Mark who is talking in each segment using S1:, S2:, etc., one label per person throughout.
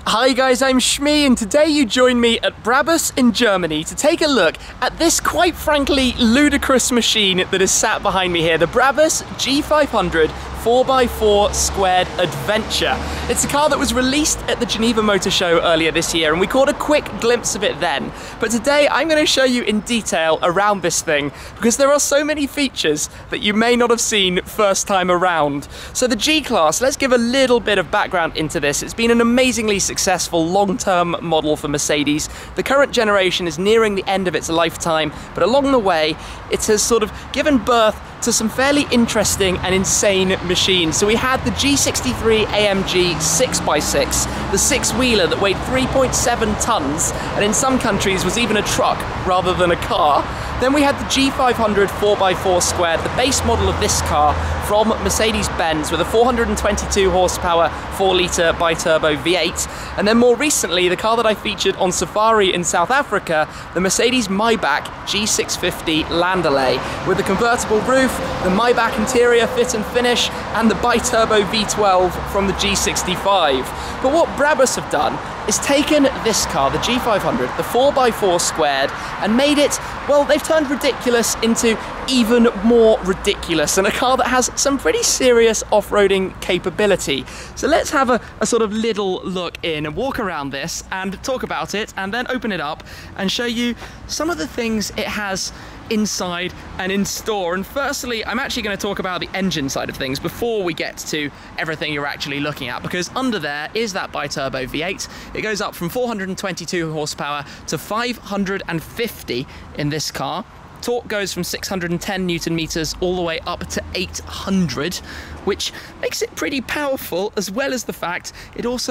S1: Hi guys, I'm Shmi, and today you join me at Brabus in Germany to take a look at this quite frankly ludicrous machine that is sat behind me here, the Brabus G500 4x4 squared adventure. It's a car that was released at the Geneva Motor Show earlier this year, and we caught a quick glimpse of it then. But today I'm going to show you in detail around this thing, because there are so many features that you may not have seen first time around. So the G-Class, let's give a little bit of background into this. It's been an amazingly successful long-term model for Mercedes. The current generation is nearing the end of its lifetime, but along the way it has sort of given birth to some fairly interesting and insane machines. So we had the G63 AMG 6x6, the six-wheeler that weighed 3.7 tons, and in some countries was even a truck rather than a car. Then we had the G500 4x4 squared, the base model of this car from Mercedes-Benz with a 422 horsepower 4-litre bi-turbo V8. And then more recently, the car that I featured on Safari in South Africa, the Mercedes Maybach G650 Landaulet, with the convertible roof, the Maybach interior fit and finish, and the bi-turbo V12 from the G65. But what Brabus have done is taken this car, the G500, the 4x4 squared, and made it, well, they've turned ridiculous into even more ridiculous, and a car that has some pretty serious off-roading capability. So let's have a sort of little look in and walk around this and talk about it, and then open it up and show you some of the things it has inside and in store. And firstly, I'm actually going to talk about the engine side of things before we get to everything you're actually looking at, because under there is that bi-turbo V8. It goes up from 422 horsepower to 550 in this car. Torque goes from 610 Newton meters all the way up to 800, which makes it pretty powerful, as well as the fact it looks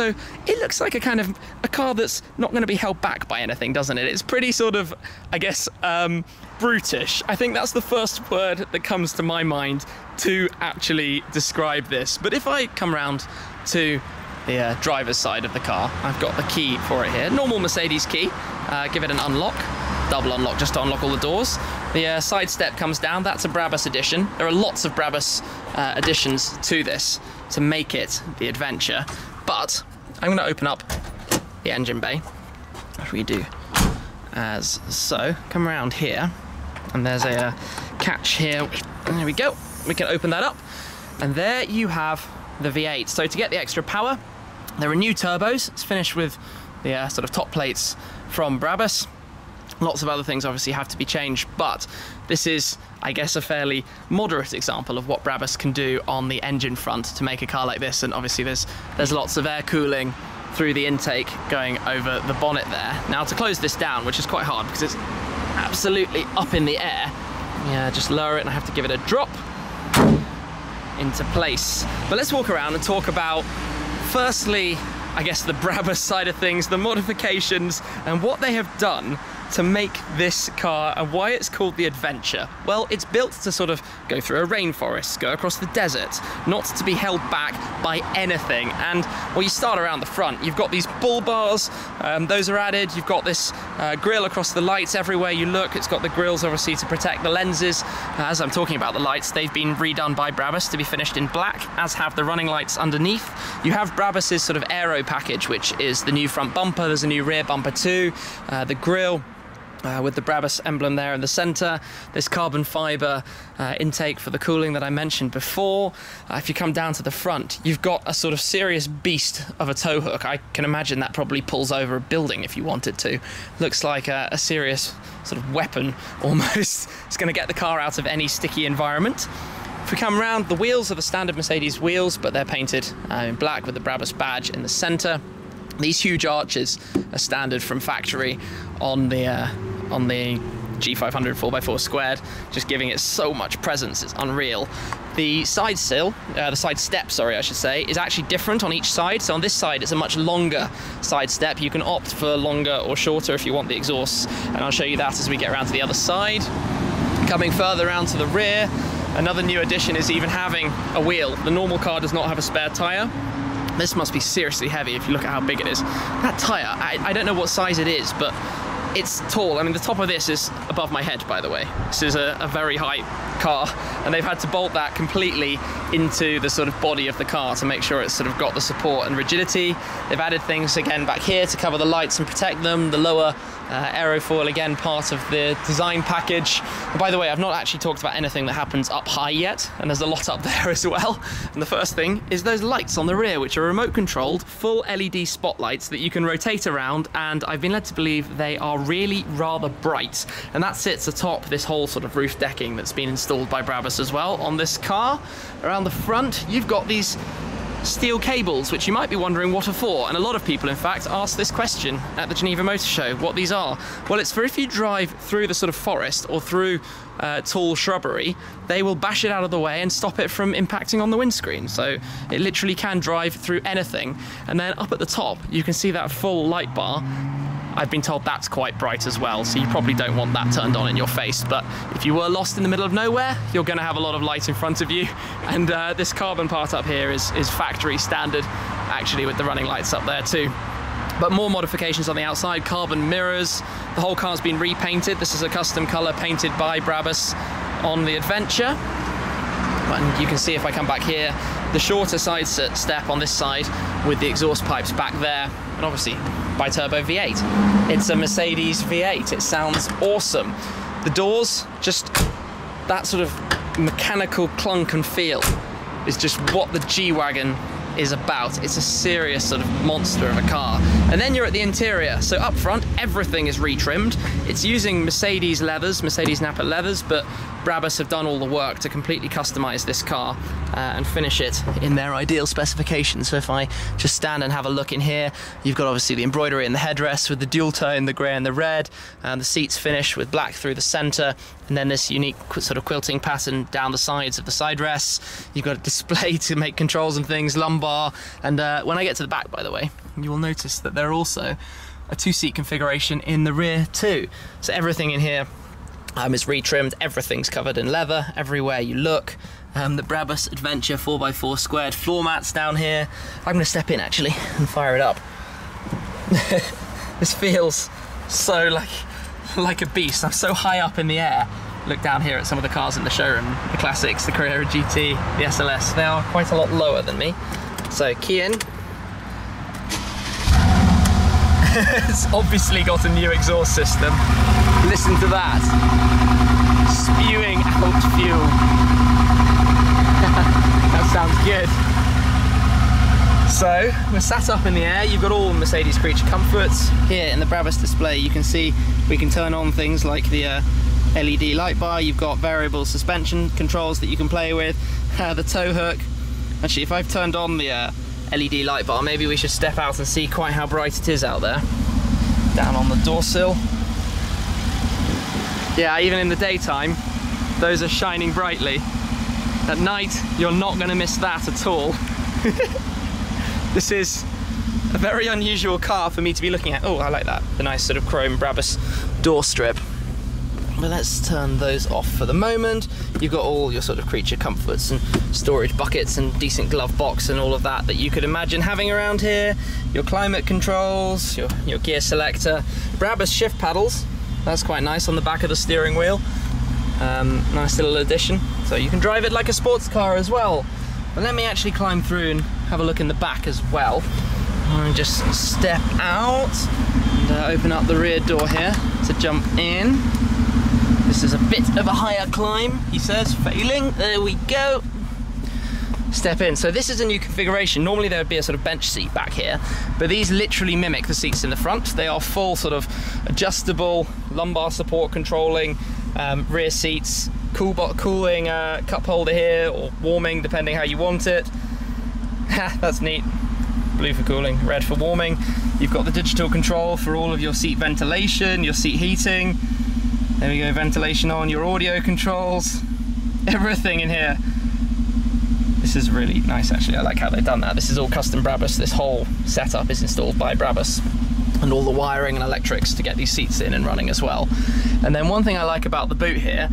S1: like a car that's not going to be held back by anything, doesn't it? It's pretty sort of, I guess, brutish. I think that's the first word that comes to my mind to actually describe this. But if I come around to the driver's side of the car, I've got the key for it here, normal Mercedes key. Give it an unlock, double unlock just to unlock all the doors. The side step comes down. That's a Brabus edition. There are lots of Brabus additions to this to make it the adventure, but I'm going to open up the engine bay, which we do as so. Come around here, and there's a catch here. There we go. We can open that up, and there you have the V8. So to get the extra power, there are new turbos. It's finished with the sort of top plates from Brabus. Lots of other things obviously have to be changed, but this is, I guess, a fairly moderate example of what Brabus can do on the engine front to make a car like this. And obviously there's lots of air cooling through the intake going over the bonnet there. Now to close this down, which is quite hard because it's absolutely up in the air, just lower it and I have to give it a drop into place. But let's walk around and talk about, firstly, I guess, the Brabus side of things, the modifications, and what they have done to make this car and why it's called the Adventure. Well, it's built to sort of go through a rainforest, go across the desert, not to be held back by anything. And well, you start around the front. You've got these bull bars, those are added. You've got this grille across the lights everywhere you look. It's got the grills obviously to protect the lenses. As I'm talking about the lights, they've been redone by Brabus to be finished in black, as have the running lights underneath. You have Brabus's sort of aero package, which is the new front bumper. There's a new rear bumper too, the grille, with the Brabus emblem there in the center, this carbon fiber intake for the cooling that I mentioned before. If you come down to the front, you've got a sort of serious beast of a tow hook. I can imagine that probably pulls over a building if you wanted to. Looks like a serious sort of weapon almost. It's going to get the car out of any sticky environment. If we come around, the wheels are the standard Mercedes wheels, but they're painted in black with the Brabus badge in the center. These huge arches are standard from factory on the G500 4x4 squared, just giving it so much presence, it's unreal. The side step, sorry, I should say, is actually different on each side. So on this side, it's a much longer side step. You can opt for longer or shorter if you want the exhausts, and I'll show you that as we get around to the other side. Coming further around to the rear, another new addition is even having a wheel. The normal car does not have a spare tyre. This must be seriously heavy if you look at how big it is. That tyre, I don't know what size it is, but it's tall. I mean, the top of this is above my head, by the way. This is a very high car, and they've had to bolt that completely into the sort of body of the car to make sure it's sort of got the support and rigidity. They've added things again back here to cover the lights and protect them. The lower aerofoil, again, part of the design package. And by the way, I've not actually talked about anything that happens up high yet, and there's a lot up there as well. And the first thing is those lights on the rear, which are remote controlled, full LED spotlights that you can rotate around, and I've been led to believe they are really rather bright. And that sits atop this whole sort of roof decking that's been installed by Brabus as well on this car. Around the front, you've got these steel cables, which you might be wondering what are for, and a lot of people in fact ask this question at the Geneva Motor Show, what these are. Well, it's for if you drive through the sort of forest or through tall shrubbery, they will bash it out of the way and stop it from impacting on the windscreen. So it literally can drive through anything. And then up at the top you can see that full light bar. I've been told that's quite bright as well, so you probably don't want that turned on in your face, but if you were lost in the middle of nowhere, you're going to have a lot of light in front of you. And this carbon part up here is factory standard, actually, with the running lights up there too. But more modifications on the outside, carbon mirrors. The whole car's been repainted. This is a custom colour painted by Brabus on the Adventure. And you can see, if I come back here, the shorter side step on this side with the exhaust pipes back there, and obviously bi-turbo V8. It's a Mercedes V8. It sounds awesome. The doors, just that sort of mechanical clunk and feel is just what the G-Wagon is about. It's a serious sort of monster of a car. And then you're at the interior. So up front, everything is retrimmed. It's using Mercedes leathers, Mercedes Nappa leathers, but Brabus have done all the work to completely customize this car and finish it in their ideal specifications. So if I just stand and have a look in here, you've got obviously the embroidery in the headrest with the dual tone, the grey and the red, and the seats finished with black through the center, and then this unique sort of quilting pattern down the sides of the side rests. You've got a display to make controls and things, lumbar, and when I get to the back, by the way, you will notice that there are also a two-seat configuration in the rear too. So everything in here is retrimmed, everything's covered in leather everywhere you look. The Brabus Adventure 4x4 squared floor mats down here. I'm going to step in actually and fire it up. This feels so like a beast. I'm so high up in the air. Look down here at some of the cars in the showroom, the classics, the Carrera GT, the SLS. They are quite a lot lower than me. So key in. It's obviously got a new exhaust system. Listen to that. Spewing out fuel. That sounds good. So, we're sat up in the air. You've got all Mercedes creature comforts. Here in the Brabus display, you can see we can turn on things like the LED light bar. You've got variable suspension controls that you can play with. The tow hook. Actually, if I've turned on the LED light bar, maybe we should step out and see quite how bright it is out there. Down on the door sill. Yeah, even in the daytime, those are shining brightly. At night, you're not going to miss that at all. This is a very unusual car for me to be looking at. Oh, I like that. The nice sort of chrome Brabus door strip. But let's turn those off for the moment. You've got all your sort of creature comforts and storage buckets and decent glove box and all of that you could imagine having around here. Your climate controls, your gear selector. Brabus shift paddles. That's quite nice on the back of the steering wheel. Nice little addition. So you can drive it like a sports car as well. But let me actually climb through and have a look in the back as well. And just step out and open up the rear door here to jump in. This is a bit of a higher climb, he says, failing. There we go. Step in. So this is a new configuration. Normally there would be a sort of bench seat back here, but these literally mimic the seats in the front. They are full sort of adjustable, lumbar support controlling, rear seats, cooling cup holder here, or warming, depending how you want it. That's neat. Blue for cooling, red for warming. You've got the digital control for all of your seat ventilation, your seat heating. There we go, ventilation on, your audio controls, everything in here. This is really nice actually, I like how they've done that. This is all custom Brabus, this whole setup is installed by Brabus. And all the wiring and electrics to get these seats in and running as well. And then one thing I like about the boot here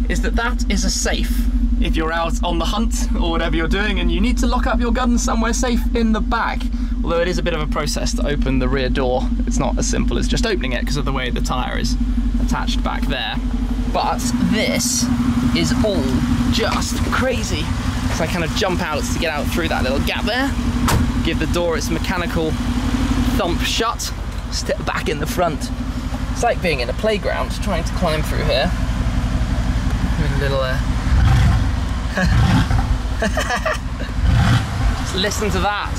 S1: is that is a safe. If you're out on the hunt or whatever you're doing and you need to lock up your gun somewhere safe in the back. Although it is a bit of a process to open the rear door. It's not as simple as just opening it because of the way the tyre is attached back there. but this is all just crazy. So I kind of jump out to get out through that little gap there, give the door its mechanical thump shut, step back in the front. It's like being in a playground, trying to climb through here. With a little just listen to that.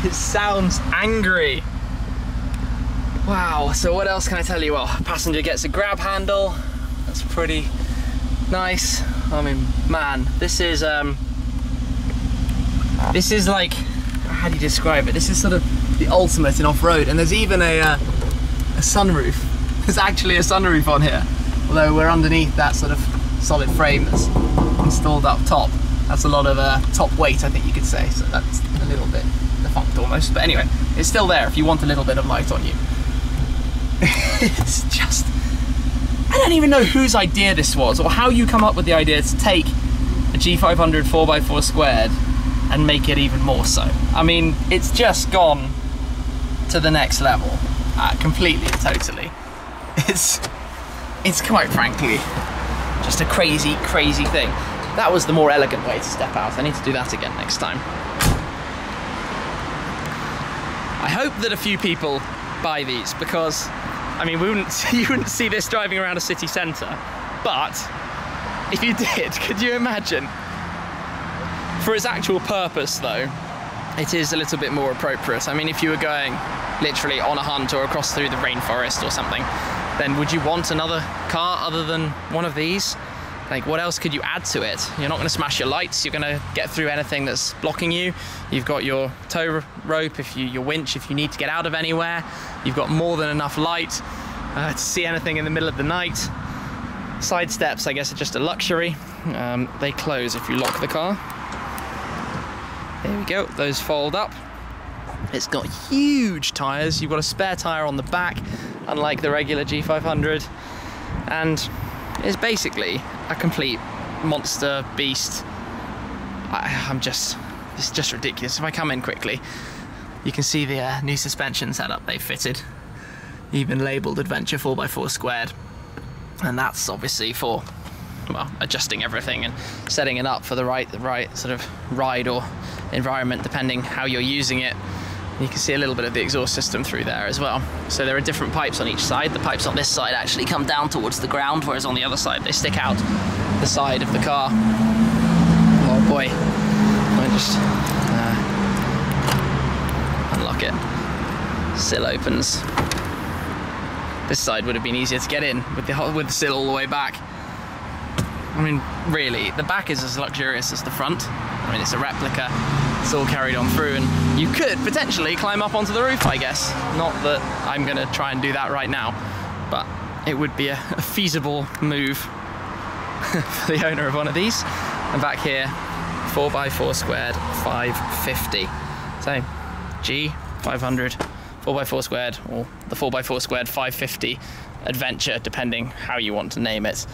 S1: It sounds angry. Wow, so what else can I tell you? Well, passenger gets a grab handle. That's pretty nice. I mean, man, this is like, how do you describe it? This is sort of the ultimate in off-road, and there's even a sunroof. There's actually a sunroof on here, although we're underneath that sort of solid frame that's installed up top. That's a lot of top weight, I think you could say, so that's a little bit defunct almost, but anyway, it's still there if you want a little bit of light on you. It's just, I don't even know whose idea this was, or how you come up with the idea to take a G500 4x4 squared and make it even more so. I mean, it's just gone to the next level, completely and totally. It's quite frankly just a crazy, crazy thing. That was the more elegant way to step out. I need to do that again next time. I hope that a few people buy these, because I mean, you wouldn't see this driving around a city centre, but if you did, could you imagine? For its actual purpose though, it is a little bit more appropriate. I mean, if you were going literally on a hunt or across through the rainforest or something, then would you want another car other than one of these? Like, what else could you add to it? You're not going to smash your lights, you're going to get through anything that's blocking you. You've got your tow rope, your winch if you need to get out of anywhere. You've got more than enough light to see anything in the middle of the night. Side steps, I guess, are just a luxury. They close if you lock the car. There we go, those fold up. It's got huge tyres. You've got a spare tyre on the back, unlike the regular G500. And it's basically a complete monster beast. It's just ridiculous. If I come in quickly, you can see the new suspension setup they've fitted, even labelled Adventure 4x4 squared. And that's obviously for, well, adjusting everything and setting it up for the right sort of ride or environment, depending how you're using it. You can see a little bit of the exhaust system through there as well. So there are different pipes on each side. The pipes on this side actually come down towards the ground, whereas on the other side they stick out the side of the car. Oh boy, let me just unlock it. Sill opens. This side would have been easier to get in with the sill all the way back. I mean, really, the back is as luxurious as the front. I mean, it's a replica. It's all carried on through, and you could potentially climb up onto the roof, I guess. Not that I'm gonna try and do that right now, but it would be a feasible move for the owner of one of these. And back here, 4x4 squared 550. So G500 4x4 squared, or the 4x4 squared 550 Adventure, depending how you want to name it.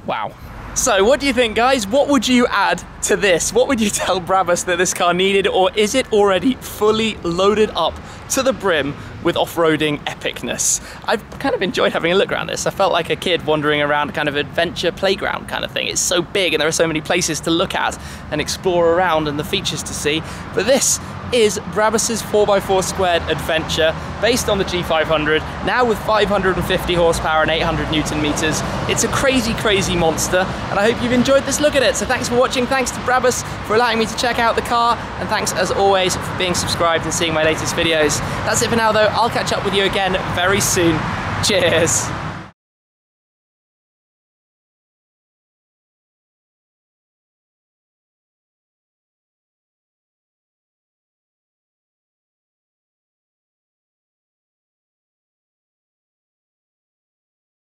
S1: Wow. So what do you think, guys? What would you add to this? What would you tell Brabus that this car needed, or is it already fully loaded up to the brim with off-roading epicness? I've kind of enjoyed having a look around this. I felt like a kid wandering around a kind of adventure playground kind of thing. It's so big and there are so many places to look at and explore around and the features to see. But this is Brabus's 4x4 squared Adventure, based on the G500, now with 550 horsepower and 800 Newton meters. It's a crazy, crazy monster, and I hope you've enjoyed this look at it. So thanks for watching, thanks to Brabus for allowing me to check out the car, and thanks as always for being subscribed and seeing my latest videos. That's it for now though, I'll catch up with you again very soon. Cheers.